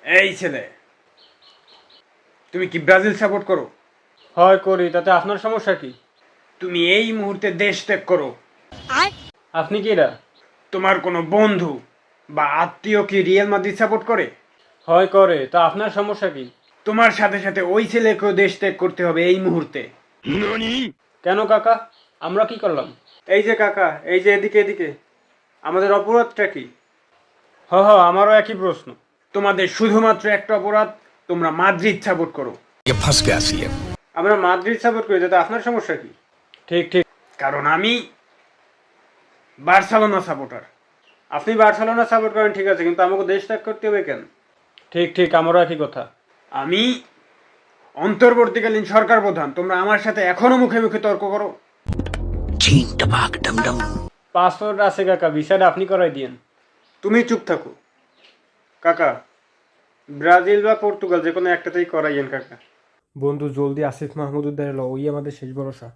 এই ছেলে, তুমি কি ব্রাজিল সাপোর্ট করো? হয় করি, তাতে আপনার সমস্যা কি? তুমি এই মুহূর্তে দেশ ত্যাগ করো। আপনি কিরা? তোমার কোনো বন্ধু বা আত্মীয় কি রিয়াল মাদ্রিদ সাপোর্ট করে? হয় করে, তা আপনার সমস্যা কি? তোমার সাথে সাথে ওই ছেলেকেও দেশ ত্যাগ করতে হবে এই মুহূর্তে। কেন কাকা, আমরা কি করলাম? এই যে কাকা, এই যে এদিকে এদিকে, আমাদের অপরাধটা কি? আমারও একই প্রশ্ন। তোমাদের শুধুমাত্র একটা অপরাধ, তোমরা মাদ্রিদ সাপোর্ট করো। ये फंस गया सी है। আমরা মাদ্রিদ সাপোর্ট করি, তাতে আপনার সমস্যা কি? ঠিক ঠিক, কারণ আমি বার্সেলোনা সাপোর্টার। আপনি বার্সেলোনা সাপোর্ট করেন ঠিক আছে, কিন্তু আমাকে দেশ ত্যাগ করতে হবে কেন? ঠিক ঠিক, আমারও একই কথা। আমি অন্তর্বর্তীকালীন সরকার প্রধান, তোমরা আমার সাথে এখনো মুখে মুখে তর্ক করো। পাসপোর্ট আছে কাকা, ভিসাটা আপনি করাই দিয়েন। তুমি চুপ থাকো কাকা, ব্রাজিল বা পর্তুগাল যে কোনো একটাতেই করাইয়েন কাকা। বন্ধু জলদি আসিফ মাহমুদ উদ্দিন এলো, ওই আমাদের শেষ ভরসা।